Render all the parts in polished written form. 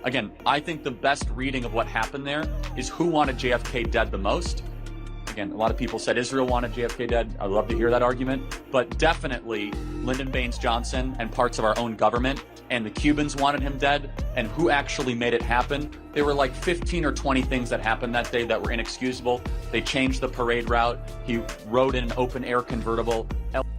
Again, I think the best reading of what happened there is who wanted JFK dead the most. Again, a lot of people said Israel wanted JFK dead. I'd love to hear that argument. But definitely Lyndon Baines Johnson and parts of our own government and the Cubans wanted him dead. And who actually made it happen? There were like 15 or 20 things that happened that day that were inexcusable. They changed the parade route. He rode in an open-air convertible.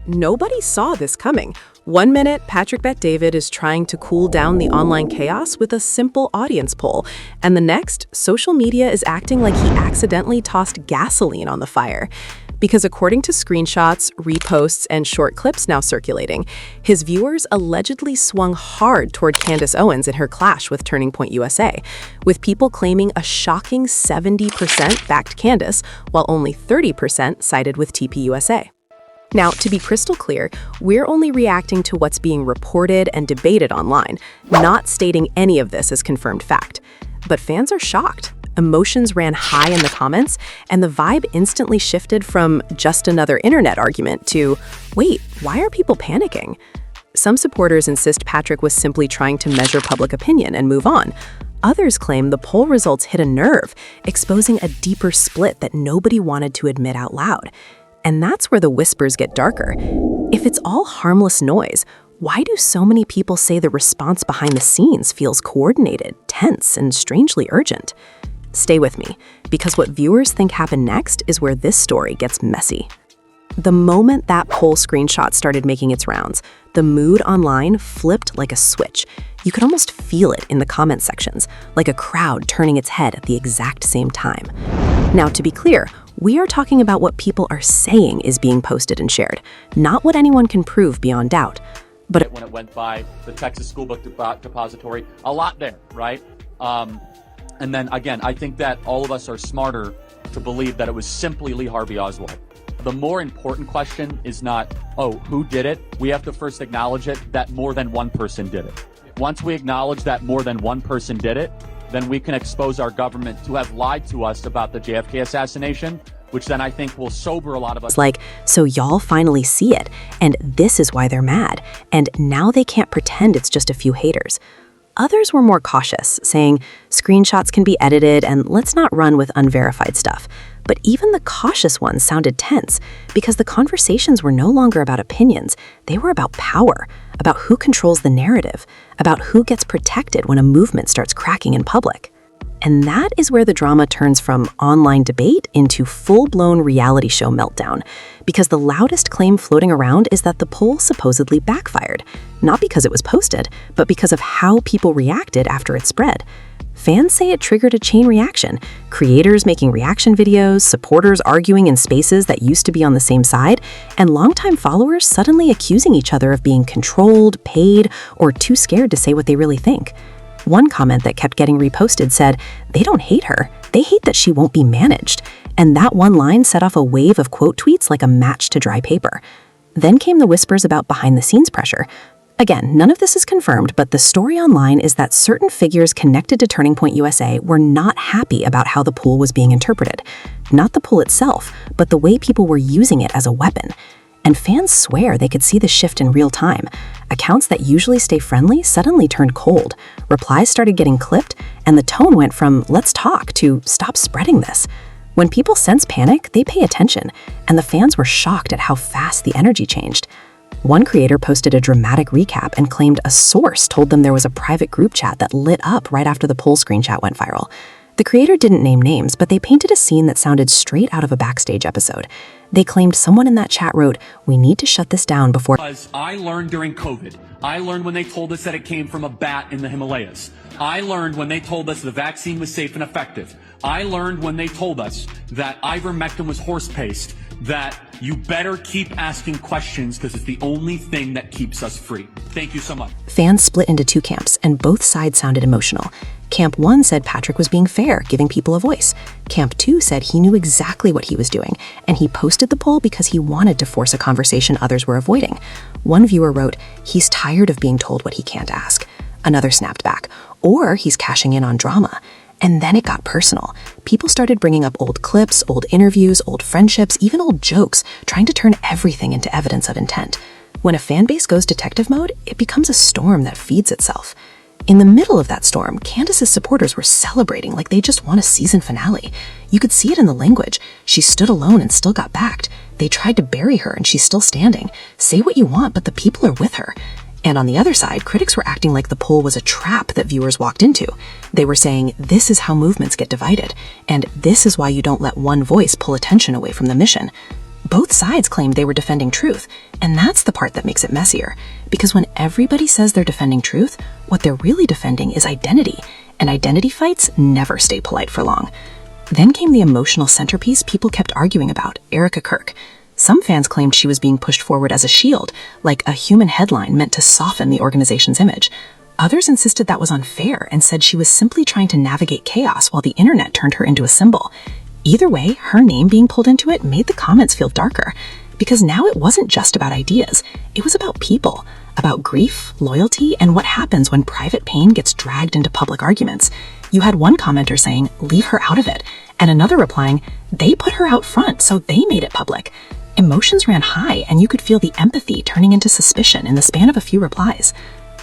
Nobody saw this coming. 1 minute, Patrick Bet-David is trying to cool down the online chaos with a simple audience poll. And the next, social media is acting like he accidentally tossed gasoline on the fire. Because according to screenshots, reposts, and short clips now circulating, his viewers allegedly swung hard toward Candace Owens in her clash with Turning Point USA, with people claiming a shocking 70% backed Candace, while only 30% sided with TPUSA. Now, to be crystal clear, we're only reacting to what's being reported and debated online, not stating any of this as confirmed fact. But fans are shocked. Emotions ran high in the comments, and the vibe instantly shifted from just another internet argument to, wait, why are people panicking? Some supporters insist Patrick was simply trying to measure public opinion and move on. Others claim the poll results hit a nerve, exposing a deeper split that nobody wanted to admit out loud. And that's where the whispers get darker. If it's all harmless noise, why do so many people say the response behind the scenes feels coordinated, tense, and strangely urgent? Stay with me, because what viewers think happened next is where this story gets messy. The moment that poll screenshot started making its rounds, the mood online flipped like a switch. You could almost feel it in the comment sections, like a crowd turning its head at the exact same time. Now, to be clear, we are talking about what people are saying is being posted and shared, not what anyone can prove beyond doubt. But when it went by the Texas School Book Depository, a lot there, right? And then again, I think that all of us are smarter to believe that it was simply Lee Harvey Oswald. The more important question is not, oh, who did it? We have to first acknowledge it that more than one person did it. Once we acknowledge that more than one person did it, then we can expose our government to have lied to us about the JFK assassination, which then I think will sober a lot of us. It's like, so y'all finally see it, and this is why they're mad, and now they can't pretend it's just a few haters. Others were more cautious, saying screenshots can be edited and let's not run with unverified stuff. But even the cautious ones sounded tense because the conversations were no longer about opinions. They were about power, about who controls the narrative, about who gets protected when a movement starts cracking in public. And that is where the drama turns from online debate into full-blown reality show meltdown, because the loudest claim floating around is that the poll supposedly backfired, not because it was posted, but because of how people reacted after it spread. Fans say it triggered a chain reaction, creators making reaction videos, supporters arguing in spaces that used to be on the same side, and longtime followers suddenly accusing each other of being controlled, paid, or too scared to say what they really think. One comment that kept getting reposted said, "They don't hate her, they hate that she won't be managed." And that one line set off a wave of quote tweets like a match to dry paper. Then came the whispers about behind-the-scenes pressure. Again, none of this is confirmed, but the story online is that certain figures connected to Turning Point USA were not happy about how the pool was being interpreted. Not the pool itself, but the way people were using it as a weapon. And fans swear they could see the shift in real time. Accounts that usually stay friendly suddenly turned cold. Replies started getting clipped, and the tone went from "let's talk" to "stop spreading this." When people sense panic, they pay attention, and the fans were shocked at how fast the energy changed. One creator posted a dramatic recap and claimed a source told them there was a private group chat that lit up right after the poll screenshot went viral. The creator didn't name names, but they painted a scene that sounded straight out of a Backstage episode. They claimed someone in that chat wrote, "We need to shut this down before..." I learned during COVID. I learned when they told us that it came from a bat in the Himalayas. I learned when they told us the vaccine was safe and effective. I learned when they told us that ivermectin was horse paste, that you better keep asking questions because it's the only thing that keeps us free. Thank you so much. Fans split into two camps, and both sides sounded emotional. Camp 1 said Patrick was being fair, giving people a voice. Camp 2 said he knew exactly what he was doing, and he posted the poll because he wanted to force a conversation others were avoiding. One viewer wrote, "He's tired of being told what he can't ask." Another snapped back, "Or he's cashing in on drama." And then it got personal. People started bringing up old clips, old interviews, old friendships, even old jokes, trying to turn everything into evidence of intent. When a fan base goes detective mode, it becomes a storm that feeds itself. In the middle of that storm, Candace's supporters were celebrating like they just won a season finale. You could see it in the language. She stood alone and still got backed. They tried to bury her and she's still standing. Say what you want, but the people are with her. And on the other side, critics were acting like the poll was a trap that viewers walked into. They were saying, this is how movements get divided, and this is why you don't let one voice pull attention away from the mission. Both sides claimed they were defending truth, and that's the part that makes it messier. Because when everybody says they're defending truth, what they're really defending is identity, and identity fights never stay polite for long. Then came the emotional centerpiece people kept arguing about, Erica Kirk. Some fans claimed she was being pushed forward as a shield, like a human headline meant to soften the organization's image. Others insisted that was unfair and said she was simply trying to navigate chaos while the internet turned her into a symbol. Either way, her name being pulled into it made the comments feel darker, because now it wasn't just about ideas, it was about people, about grief, loyalty, and what happens when private pain gets dragged into public arguments. You had one commenter saying, leave her out of it, and another replying, they put her out front, so they made it public. Emotions ran high, and you could feel the empathy turning into suspicion in the span of a few replies.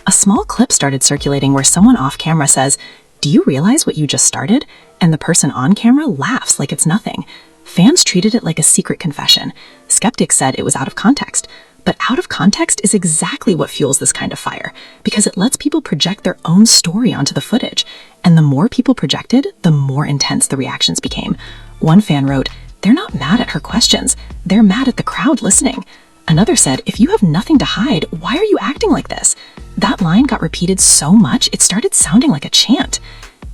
A small clip started circulating where someone off camera says, do you realize what you just started? And the person on camera laughs like it's nothing. Fans treated it like a secret confession. Skeptics said it was out of context. But out of context is exactly what fuels this kind of fire, because it lets people project their own story onto the footage. And the more people projected, the more intense the reactions became. One fan wrote, they're not mad at her questions, they're mad at the crowd listening. Another said, if you have nothing to hide, why are you acting like this? That line got repeated so much, it started sounding like a chant.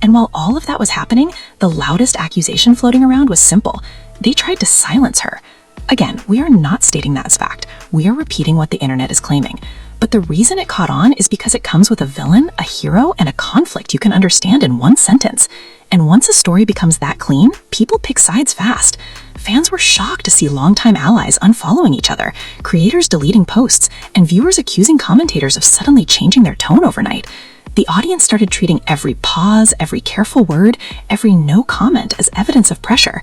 And while all of that was happening, the loudest accusation floating around was simple. They tried to silence her. Again, we are not stating that as fact. We are repeating what the internet is claiming. But the reason it caught on is because it comes with a villain, a hero, and a conflict you can understand in one sentence. And once a story becomes that clean, people pick sides fast. Fans were shocked to see longtime allies unfollowing each other, creators deleting posts, and viewers accusing commentators of suddenly changing their tone overnight. The audience started treating every pause, every careful word, every no comment as evidence of pressure.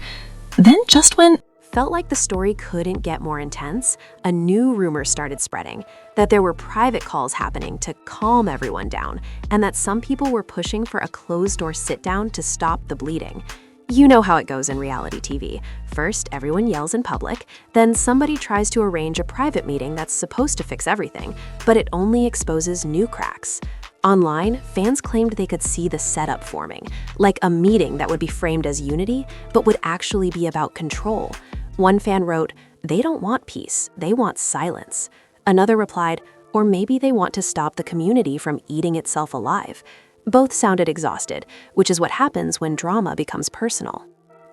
Then just when felt like the story couldn't get more intense, a new rumor started spreading that there were private calls happening to calm everyone down, and that some people were pushing for a closed-door sit-down to stop the bleeding. You know how it goes in reality TV. First, everyone yells in public, then somebody tries to arrange a private meeting that's supposed to fix everything, but it only exposes new cracks. Online, fans claimed they could see the setup forming, like a meeting that would be framed as unity, but would actually be about control. One fan wrote, they don't want peace, they want silence. Another replied, or maybe they want to stop the community from eating itself alive. Both sounded exhausted, which is what happens when drama becomes personal.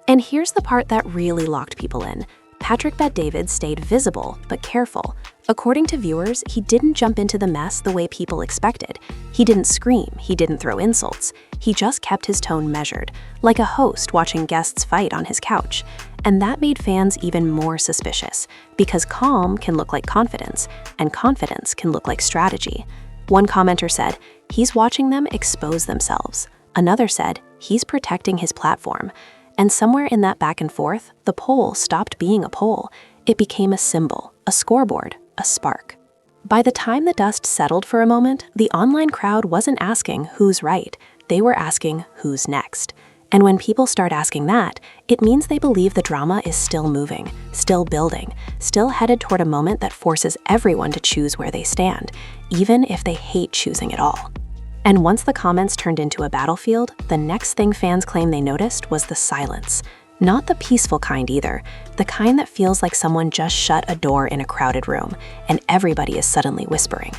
And here's the part that really locked people in. Patrick Bet-David stayed visible, but careful. According to viewers, he didn't jump into the mess the way people expected. He didn't scream, he didn't throw insults. He just kept his tone measured, like a host watching guests fight on his couch. And that made fans even more suspicious, because calm can look like confidence, and confidence can look like strategy. One commenter said, he's watching them expose themselves. Another said, he's protecting his platform. And somewhere in that back and forth, the poll stopped being a poll. It became a symbol, a scoreboard, a spark. By the time the dust settled for a moment, the online crowd wasn't asking who's right. They were asking who's next. And when people start asking that, it means they believe the drama is still moving, still building, still headed toward a moment that forces everyone to choose where they stand, even if they hate choosing it all. And once the comments turned into a battlefield, the next thing fans claim they noticed was the silence. Not the peaceful kind either, the kind that feels like someone just shut a door in a crowded room, and everybody is suddenly whispering.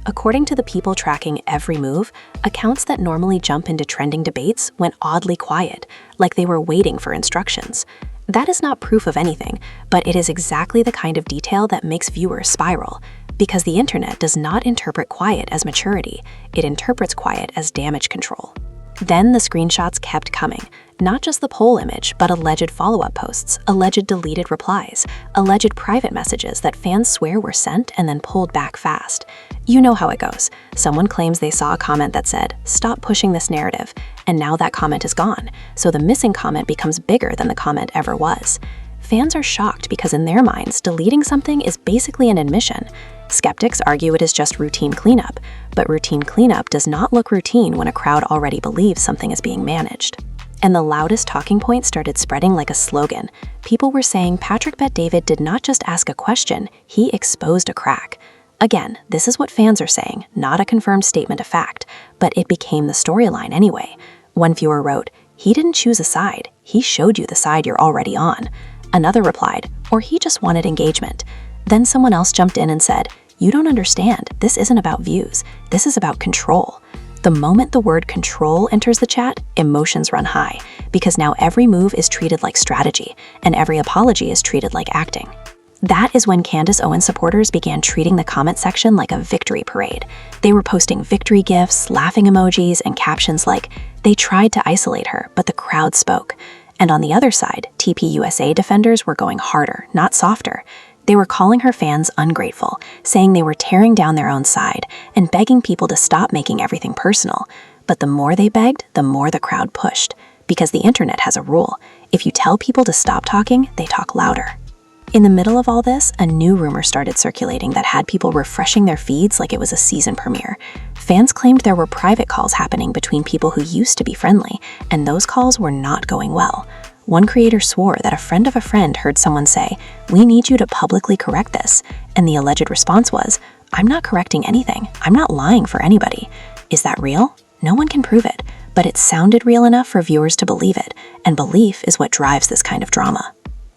According to the people tracking every move, accounts that normally jump into trending debates went oddly quiet, like they were waiting for instructions. That is not proof of anything, but it is exactly the kind of detail that makes viewers spiral. Because the internet does not interpret quiet as maturity, it interprets quiet as damage control. Then the screenshots kept coming, not just the poll image, but alleged follow-up posts, alleged deleted replies, alleged private messages that fans swear were sent and then pulled back fast. You know how it goes. Someone claims they saw a comment that said, "Stop pushing this narrative," and now that comment is gone, so the missing comment becomes bigger than the comment ever was. Fans are shocked because in their minds, deleting something is basically an admission. Skeptics argue it is just routine cleanup, but routine cleanup does not look routine when a crowd already believes something is being managed. And the loudest talking point started spreading like a slogan. People were saying Patrick Bet-David did not just ask a question, he exposed a crack. Again, this is what fans are saying, not a confirmed statement of fact, but it became the storyline anyway. One viewer wrote, "He didn't choose a side, he showed you the side you're already on." Another replied, "Or he just wanted engagement." Then someone else jumped in and said, "You don't understand, this isn't about views, this is about control." The moment the word control enters the chat, emotions run high, because now every move is treated like strategy, and every apology is treated like acting. That is when Candace Owens supporters began treating the comment section like a victory parade. They were posting victory gifs, laughing emojis, and captions like, "They tried to isolate her, but the crowd spoke." And on the other side, TPUSA defenders were going harder, not softer. They were calling her fans ungrateful, saying they were tearing down their own side, and begging people to stop making everything personal. But the more they begged, the more the crowd pushed. Because the internet has a rule. If you tell people to stop talking, they talk louder. In the middle of all this, a new rumor started circulating that had people refreshing their feeds like it was a season premiere. Fans claimed there were private calls happening between people who used to be friendly, and those calls were not going well. One creator swore that a friend of a friend heard someone say, "We need you to publicly correct this," and the alleged response was, "I'm not correcting anything, I'm not lying for anybody." Is that real? No one can prove it, but it sounded real enough for viewers to believe it, and belief is what drives this kind of drama.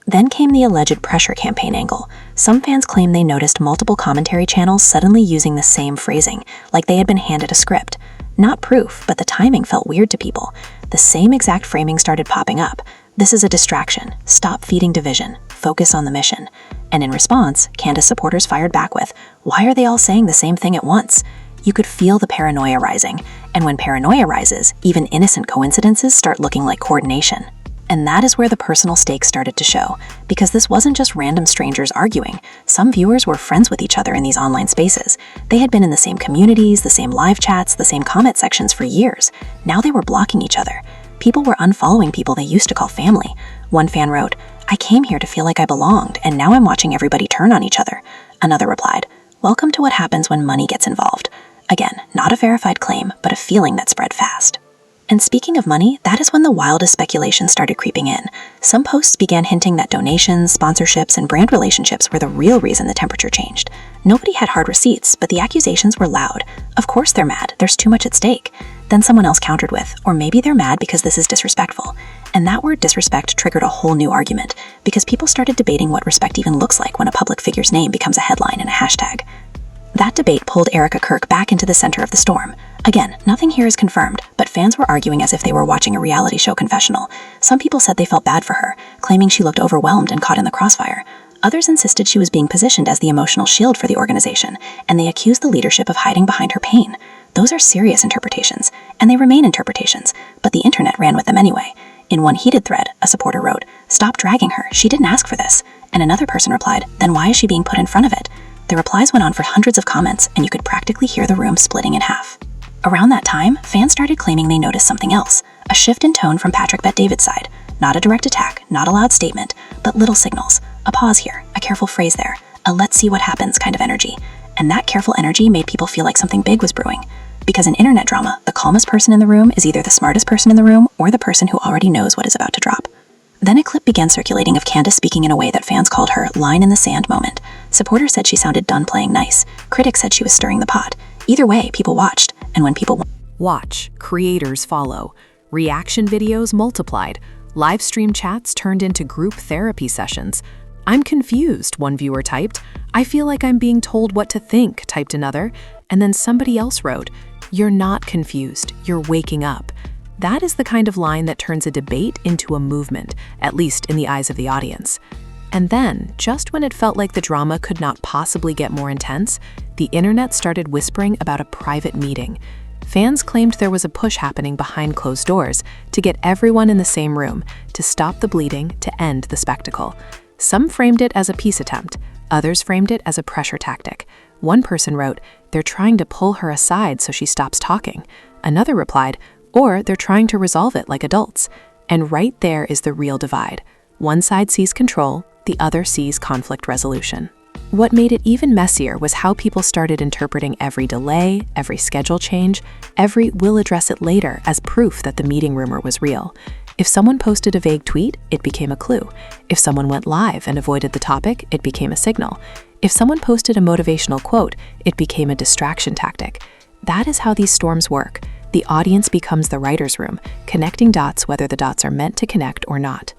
Then came the alleged pressure campaign angle. Some fans claim they noticed multiple commentary channels suddenly using the same phrasing, like they had been handed a script. Not proof, but the timing felt weird to people. The same exact framing started popping up. "This is a distraction. Stop feeding division. Focus on the mission." And in response, Candace supporters fired back with, "Why are they all saying the same thing at once?" You could feel the paranoia rising. And when paranoia rises, even innocent coincidences start looking like coordination. And that is where the personal stakes started to show, because this wasn't just random strangers arguing. Some viewers were friends with each other in these online spaces. They had been in the same communities, the same live chats, the same comment sections for years. Now they were blocking each other. People were unfollowing people they used to call family. One fan wrote, "I came here to feel like I belonged, and now I'm watching everybody turn on each other." Another replied, "Welcome to what happens when money gets involved." Again, not a verified claim, but a feeling that spread fast. And speaking of money, that is when the wildest speculation started creeping in. Some posts began hinting that donations, sponsorships, and brand relationships were the real reason the temperature changed. Nobody had hard receipts, but the accusations were loud. Of course they're mad, there's too much at stake. Then someone else countered with, or maybe they're mad because this is disrespectful. And that word disrespect triggered a whole new argument, because people started debating what respect even looks like when a public figure's name becomes a headline and a hashtag. That debate pulled Erica Kirk back into the center of the storm. Again, nothing here is confirmed, but fans were arguing as if they were watching a reality show confessional. Some people said they felt bad for her, claiming she looked overwhelmed and caught in the crossfire. Others insisted she was being positioned as the emotional shield for the organization, and they accused the leadership of hiding behind her pain. Those are serious interpretations, and they remain interpretations, but the internet ran with them anyway. In one heated thread, a supporter wrote, "Stop dragging her, she didn't ask for this." And another person replied, "Then why is she being put in front of it?" The replies went on for hundreds of comments, and you could practically hear the room splitting in half. Around that time, fans started claiming they noticed something else, a shift in tone from Patrick Bet-David's side. Not a direct attack, not a loud statement, but little signals. A pause here, a careful phrase there, a let's see what happens kind of energy. And that careful energy made people feel like something big was brewing. Because in internet drama, the calmest person in the room is either the smartest person in the room or the person who already knows what is about to drop. Then a clip began circulating of Candace speaking in a way that fans called her line in the sand moment. Supporters said she sounded done playing nice. Critics said she was stirring the pot. Either way, people watched, and when people Watch, creators follow. Reaction videos multiplied. Live stream chats turned into group therapy sessions. "I'm confused," one viewer typed. "I feel like I'm being told what to think," typed another. And then somebody else wrote, "You're not confused, you're waking up." That is the kind of line that turns a debate into a movement, at least in the eyes of the audience. And then, just when it felt like the drama could not possibly get more intense, the internet started whispering about a private meeting. Fans claimed there was a push happening behind closed doors to get everyone in the same room, to stop the bleeding, to end the spectacle. Some framed it as a peace attempt, others framed it as a pressure tactic. One person wrote, "They're trying to pull her aside so she stops talking." Another replied, "Or they're trying to resolve it like adults." And right there is the real divide. One side sees control, the other sees conflict resolution. What made it even messier was how people started interpreting every delay, every schedule change, every "we'll address it later" as proof that the meeting rumor was real. If someone posted a vague tweet, it became a clue. If someone went live and avoided the topic, it became a signal. If someone posted a motivational quote, it became a distraction tactic. That is how these storms work. The audience becomes the writer's room, connecting dots whether the dots are meant to connect or not.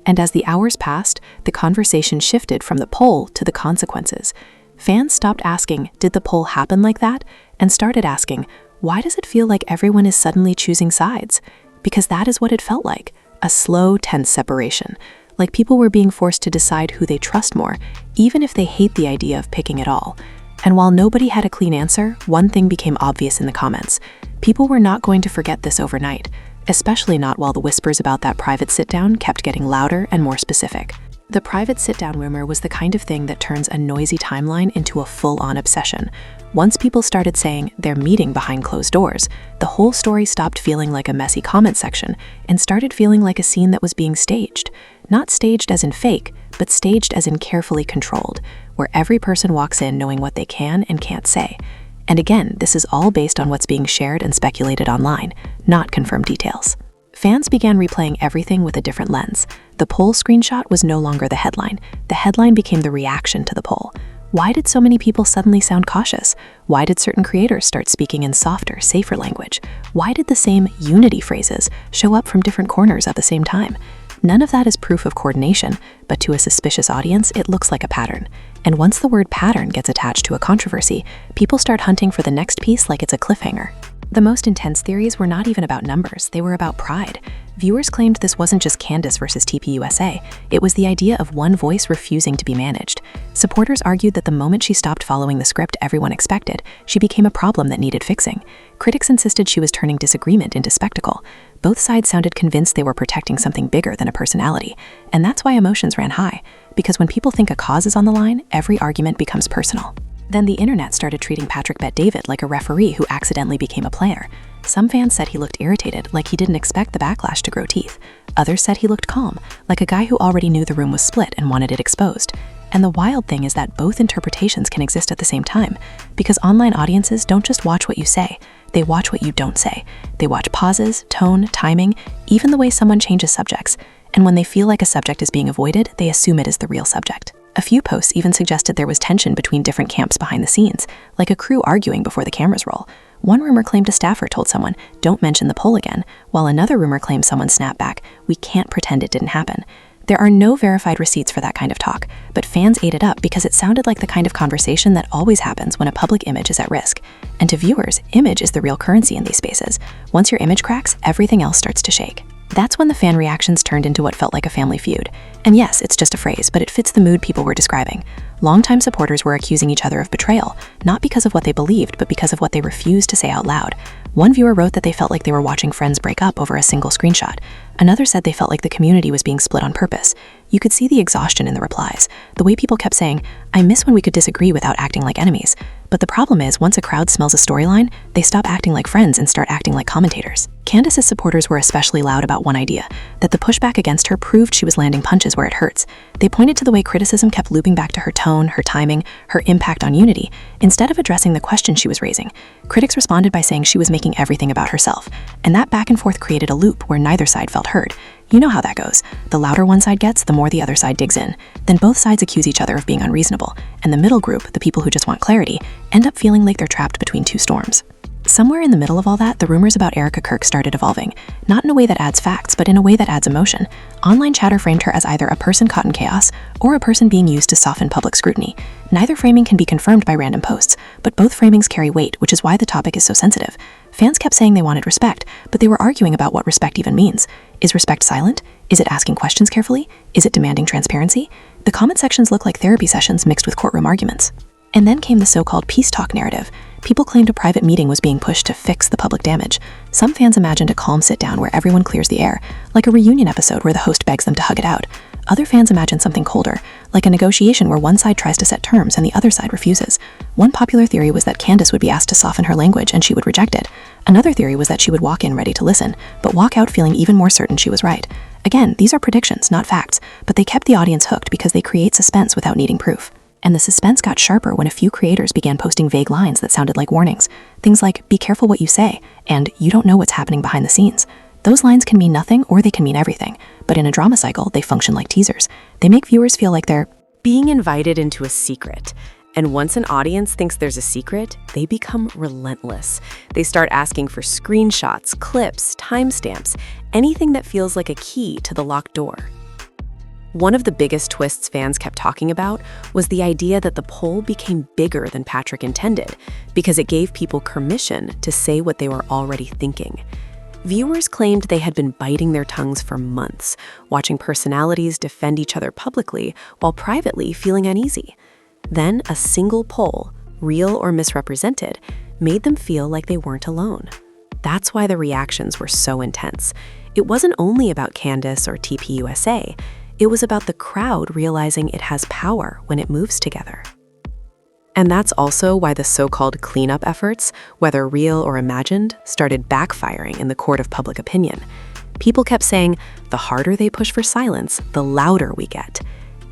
And as the hours passed, the conversation shifted from the poll to the consequences. Fans stopped asking, "Did the poll happen like that?" and started asking, "Why does it feel like everyone is suddenly choosing sides?" Because that is what it felt like, a slow, tense separation, like people were being forced to decide who they trust more, even if they hate the idea of picking it all. And while nobody had a clean answer, one thing became obvious in the comments. People were not going to forget this overnight, especially not while the whispers about that private sit-down kept getting louder and more specific. The private sit-down rumor was the kind of thing that turns a noisy timeline into a full-on obsession. Once people started saying they're meeting behind closed doors, the whole story stopped feeling like a messy comment section and started feeling like a scene that was being staged. Not staged as in fake, but staged as in carefully controlled, where every person walks in knowing what they can and can't say. And again, this is all based on what's being shared and speculated online, not confirmed details. Fans began replaying everything with a different lens. The poll screenshot was no longer the headline. The headline became the reaction to the poll. Why did so many people suddenly sound cautious? Why did certain creators start speaking in softer, safer language? Why did the same unity phrases show up from different corners at the same time? None of that is proof of coordination, but to a suspicious audience, it looks like a pattern. And once the word pattern gets attached to a controversy, people start hunting for the next piece like it's a cliffhanger. The most intense theories were not even about numbers, they were about pride. Viewers claimed this wasn't just Candace versus TPUSA, it was the idea of one voice refusing to be managed. Supporters argued that the moment she stopped following the script everyone expected, she became a problem that needed fixing. Critics insisted she was turning disagreement into spectacle. Both sides sounded convinced they were protecting something bigger than a personality, and that's why emotions ran high, because when people think a cause is on the line, every argument becomes personal. Then the internet started treating Patrick Bet-David like a referee who accidentally became a player. Some fans said he looked irritated, like he didn't expect the backlash to grow teeth. Others said he looked calm, like a guy who already knew the room was split and wanted it exposed. And the wild thing is that both interpretations can exist at the same time, because online audiences don't just watch what you say, they watch what you don't say. They watch pauses, tone, timing, even the way someone changes subjects. And when they feel like a subject is being avoided, they assume it is the real subject. A few posts even suggested there was tension between different camps behind the scenes, like a crew arguing before the cameras roll. One rumor claimed a staffer told someone, "Don't mention the poll again," while another rumor claimed someone snapped back, "We can't pretend it didn't happen." There are no verified receipts for that kind of talk, but fans ate it up because it sounded like the kind of conversation that always happens when a public image is at risk. And to viewers, image is the real currency in these spaces. Once your image cracks, everything else starts to shake. That's when the fan reactions turned into what felt like a family feud. And yes, it's just a phrase, but it fits the mood people were describing. Longtime supporters were accusing each other of betrayal, not because of what they believed, but because of what they refused to say out loud. One viewer wrote that they felt like they were watching friends break up over a single screenshot. Another said they felt like the community was being split on purpose. You could see the exhaustion in the replies, the way people kept saying, "I miss when we could disagree without acting like enemies." But the problem is, once a crowd smells a storyline, they stop acting like friends and start acting like commentators. Candace's supporters were especially loud about one idea, that the pushback against her proved she was landing punches where it hurts. They pointed to the way criticism kept looping back to her tone, her timing, her impact on unity, instead of addressing the question she was raising. Critics responded by saying she was making everything about herself, and that back and forth created a loop where neither side felt heard. You know how that goes. The louder one side gets, the more the other side digs in. Then both sides accuse each other of being unreasonable, and the middle group, the people who just want clarity, end up feeling like they're trapped between two storms. Somewhere in the middle of all that, the rumors about Erica Kirk started evolving, not in a way that adds facts, but in a way that adds emotion. Online chatter framed her as either a person caught in chaos or a person being used to soften public scrutiny. Neither framing can be confirmed by random posts, but both framings carry weight, which is why the topic is so sensitive. Fans kept saying they wanted respect, but they were arguing about what respect even means. Is respect silent? Is it asking questions carefully? Is it demanding transparency? The comment sections look like therapy sessions mixed with courtroom arguments. And then came the so-called peace talk narrative. People claimed a private meeting was being pushed to fix the public damage. Some fans imagined a calm sit-down where everyone clears the air, like a reunion episode where the host begs them to hug it out. Other fans imagined something colder, like a negotiation where one side tries to set terms and the other side refuses. One popular theory was that Candace would be asked to soften her language and she would reject it. Another theory was that she would walk in ready to listen, but walk out feeling even more certain she was right. Again, these are predictions, not facts, but they kept the audience hooked because they create suspense without needing proof. And the suspense got sharper when a few creators began posting vague lines that sounded like warnings. Things like, "Be careful what you say," and "You don't know what's happening behind the scenes." Those lines can mean nothing or they can mean everything, but in a drama cycle, they function like teasers. They make viewers feel like they're being invited into a secret. And once an audience thinks there's a secret, they become relentless. They start asking for screenshots, clips, timestamps, anything that feels like a key to the locked door. One of the biggest twists fans kept talking about was the idea that the poll became bigger than Patrick intended because it gave people permission to say what they were already thinking. Viewers claimed they had been biting their tongues for months, watching personalities defend each other publicly while privately feeling uneasy. Then a single poll, real or misrepresented, made them feel like they weren't alone. That's why the reactions were so intense. It wasn't only about Candace or TPUSA, it was about the crowd realizing it has power when it moves together. And that's also why the so-called cleanup efforts, whether real or imagined, started backfiring in the court of public opinion. People kept saying, the harder they push for silence, the louder we get.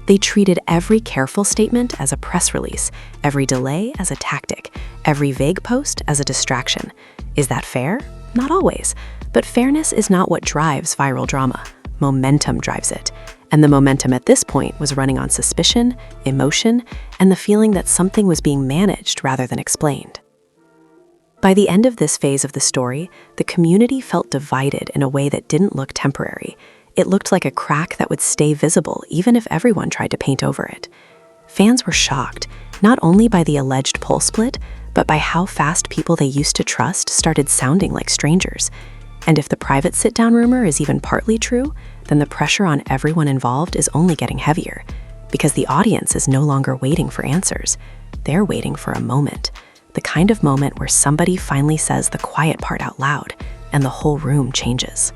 They treated every careful statement as a press release, every delay as a tactic, every vague post as a distraction. Is that fair? Not always. But fairness is not what drives viral drama. Momentum drives it. And the momentum at this point was running on suspicion, emotion, and the feeling that something was being managed rather than explained. By the end of this phase of the story, the community felt divided in a way that didn't look temporary. It looked like a crack that would stay visible even if everyone tried to paint over it. Fans were shocked, not only by the alleged poll split, but by how fast people they used to trust started sounding like strangers. And if the private sit-down rumor is even partly true, then the pressure on everyone involved is only getting heavier, because the audience is no longer waiting for answers. They're waiting for a moment, the kind of moment where somebody finally says the quiet part out loud, and the whole room changes.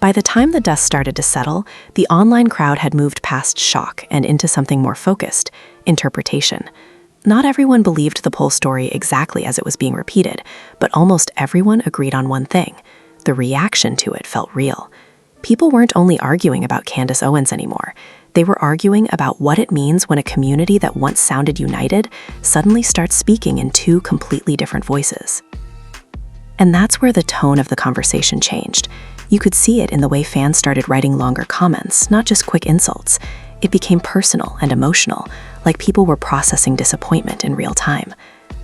By the time the dust started to settle, the online crowd had moved past shock and into something more focused, interpretation. Not everyone believed the poll story exactly as it was being repeated, but almost everyone agreed on one thing. The reaction to it felt real. People weren't only arguing about Candace Owens anymore. They were arguing about what it means when a community that once sounded united suddenly starts speaking in two completely different voices. And that's where the tone of the conversation changed. You could see it in the way fans started writing longer comments, not just quick insults. It became personal and emotional, like people were processing disappointment in real time.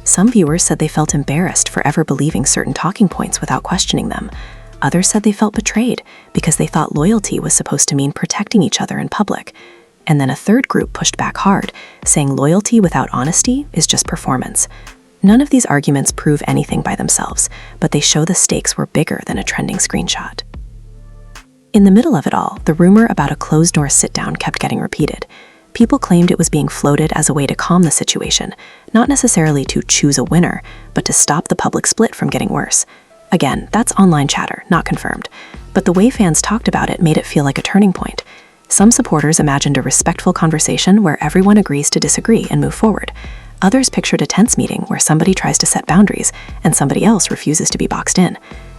Some viewers said they felt embarrassed for ever believing certain talking points without questioning them. Others said they felt betrayed because they thought loyalty was supposed to mean protecting each other in public. And then a third group pushed back hard, saying loyalty without honesty is just performance. None of these arguments prove anything by themselves, but they show the stakes were bigger than a trending screenshot. In the middle of it all, the rumor about a closed-door sit-down kept getting repeated. People claimed it was being floated as a way to calm the situation, not necessarily to choose a winner, but to stop the public split from getting worse. Again, that's online chatter, not confirmed. But the way fans talked about it made it feel like a turning point. Some supporters imagined a respectful conversation where everyone agrees to disagree and move forward. Others pictured a tense meeting where somebody tries to set boundaries and somebody else refuses to be boxed in.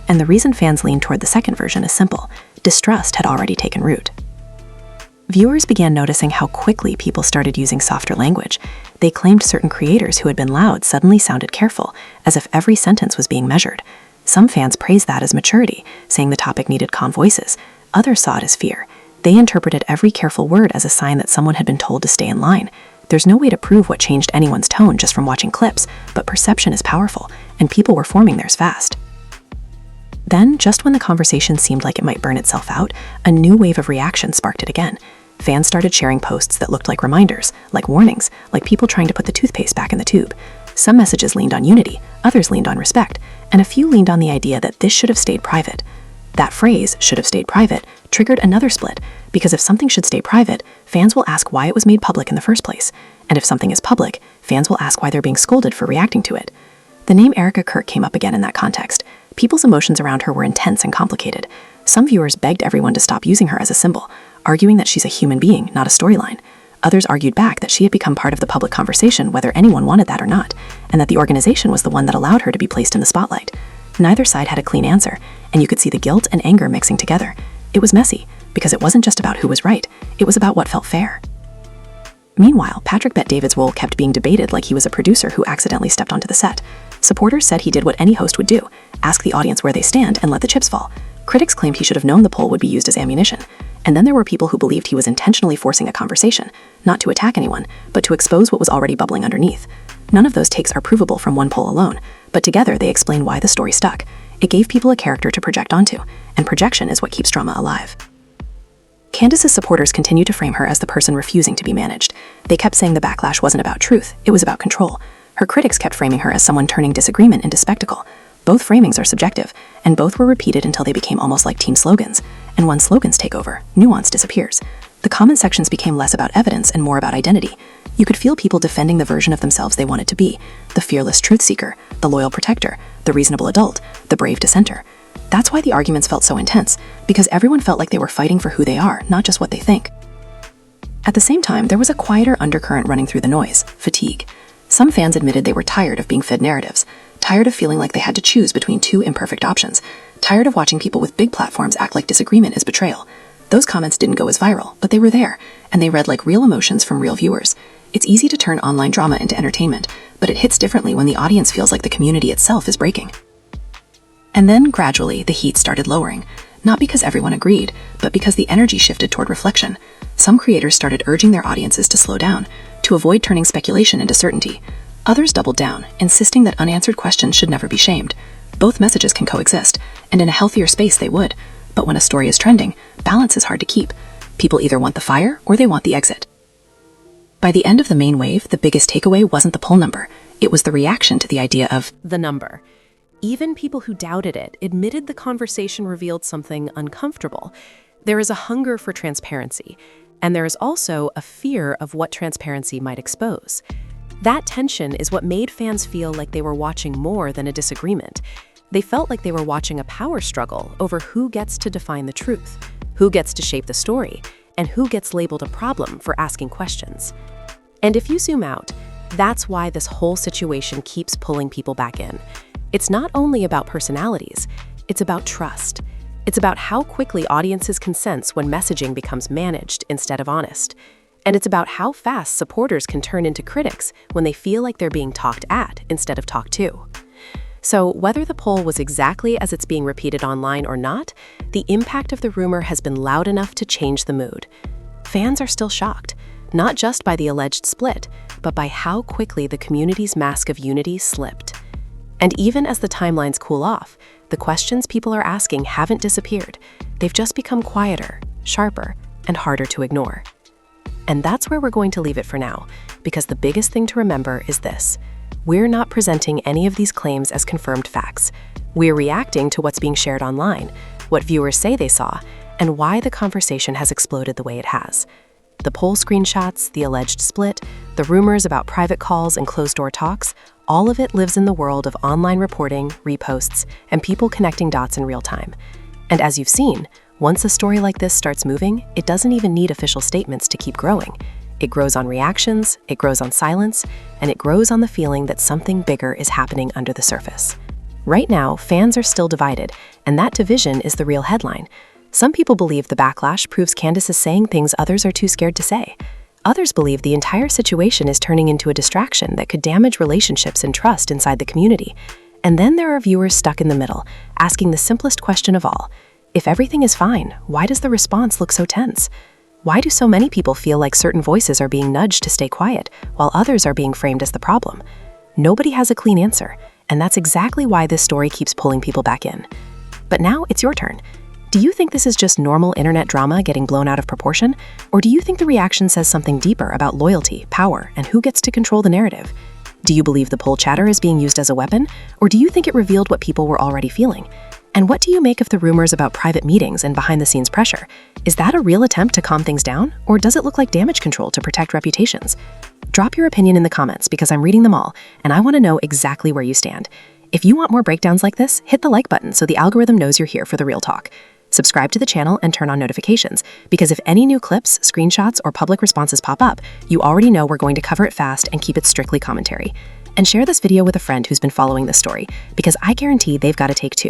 And the reason fans leaned toward the second version is simple. Distrust had already taken root. Viewers began noticing how quickly people started using softer language. They claimed certain creators who had been loud suddenly sounded careful, as if every sentence was being measured. Some fans praised that as maturity, saying the topic needed calm voices. Others saw it as fear. They interpreted every careful word as a sign that someone had been told to stay in line. There's no way to prove what changed anyone's tone just from watching clips, but perception is powerful, and people were forming theirs fast. Then, just when the conversation seemed like it might burn itself out, a new wave of reaction sparked it again. Fans started sharing posts that looked like reminders, like warnings, like people trying to put the toothpaste back in the tube. Some messages leaned on unity, others leaned on respect, and a few leaned on the idea that this should have stayed private. That phrase, should have stayed private, triggered another split, because if something should stay private, fans will ask why it was made public in the first place. And if something is public, fans will ask why they're being scolded for reacting to it. The name Erica Kirk came up again in that context. People's emotions around her were intense and complicated. Some viewers begged everyone to stop using her as a symbol, arguing that she's a human being, not a storyline. Others argued back that she had become part of the public conversation whether anyone wanted that or not, and that the organization was the one that allowed her to be placed in the spotlight. Neither side had a clean answer, and you could see the guilt and anger mixing together. It was messy, because it wasn't just about who was right, it was about what felt fair. Meanwhile, Patrick Bet David's role kept being debated like he was a producer who accidentally stepped onto the set. Supporters said he did what any host would do, ask the audience where they stand and let the chips fall. Critics claimed he should have known the poll would be used as ammunition. And then there were people who believed he was intentionally forcing a conversation, not to attack anyone, but to expose what was already bubbling underneath. None of those takes are provable from one poll alone, but together they explain why the story stuck. It gave people a character to project onto, and projection is what keeps drama alive. Candace's supporters continued to frame her as the person refusing to be managed. They kept saying the backlash wasn't about truth, it was about control. Her critics kept framing her as someone turning disagreement into spectacle. Both framings are subjective, and both were repeated until they became almost like team slogans. And when slogans take over, nuance disappears. The comment sections became less about evidence and more about identity. You could feel people defending the version of themselves they wanted to be: the fearless truth seeker, the loyal protector, the reasonable adult, the brave dissenter. That's why the arguments felt so intense, because everyone felt like they were fighting for who they are, not just what they think. At the same time, there was a quieter undercurrent running through the noise: fatigue. Some fans admitted they were tired of being fed narratives, tired of feeling like they had to choose between two imperfect options, tired of watching people with big platforms act like disagreement is betrayal. Those comments didn't go as viral, but they were there, and they read like real emotions from real viewers. It's easy to turn online drama into entertainment, but it hits differently when the audience feels like the community itself is breaking. And then, gradually, the heat started lowering, not because everyone agreed, but because the energy shifted toward reflection. Some creators started urging their audiences to slow down, to avoid turning speculation into certainty. Others doubled down, insisting that unanswered questions should never be shamed. Both messages can coexist, and in a healthier space they would. But when a story is trending, balance is hard to keep. People either want the fire or they want the exit. By the end of the main wave, the biggest takeaway wasn't the poll number. It was the reaction to the idea of The number. Even people who doubted it admitted the conversation revealed something uncomfortable. There is a hunger for transparency, and there is also a fear of what transparency might expose. That tension is what made fans feel like they were watching more than a disagreement. They felt like they were watching a power struggle over who gets to define the truth, who gets to shape the story, and who gets labeled a problem for asking questions. And if you zoom out, that's why this whole situation keeps pulling people back in. It's not only about personalities, it's about trust. It's about how quickly audiences can sense when messaging becomes managed instead of honest. And it's about how fast supporters can turn into critics when they feel like they're being talked at instead of talked to. So whether the poll was exactly as it's being repeated online or not, the impact of the rumor has been loud enough to change the mood. Fans are still shocked, not just by the alleged split, but by how quickly the community's mask of unity slipped. And even as the timelines cool off, the questions people are asking haven't disappeared. They've just become quieter, sharper, and harder to ignore. And that's where we're going to leave it for now, because the biggest thing to remember is this: we're not presenting any of these claims as confirmed facts. We're reacting to what's being shared online, what viewers say they saw, and why the conversation has exploded the way it has. The poll screenshots, the alleged split, the rumors about private calls and closed-door talks, all of it lives in the world of online reporting, reposts, and people connecting dots in real time. And as you've seen, once a story like this starts moving, it doesn't even need official statements to keep growing. It grows on reactions, it grows on silence, and it grows on the feeling that something bigger is happening under the surface. Right now, fans are still divided, and that division is the real headline. Some people believe the backlash proves Candace is saying things others are too scared to say. Others believe the entire situation is turning into a distraction that could damage relationships and trust inside the community. And then there are viewers stuck in the middle, asking the simplest question of all: if everything is fine, why does the response look so tense? Why do so many people feel like certain voices are being nudged to stay quiet, while others are being framed as the problem? Nobody has a clean answer, and that's exactly why this story keeps pulling people back in. But now it's your turn. Do you think this is just normal internet drama getting blown out of proportion? Or do you think the reaction says something deeper about loyalty, power, and who gets to control the narrative? Do you believe the poll chatter is being used as a weapon? Or do you think it revealed what people were already feeling? And what do you make of the rumors about private meetings and behind-the-scenes pressure? Is that a real attempt to calm things down? Or does it look like damage control to protect reputations? Drop your opinion in the comments because I'm reading them all, and I want to know exactly where you stand. If you want more breakdowns like this, hit the like button so the algorithm knows you're here for the real talk. Subscribe to the channel and turn on notifications, because if any new clips, screenshots, or public responses pop up, you already know we're going to cover it fast and keep it strictly commentary. And share this video with a friend who's been following this story, because I guarantee they've got a take too.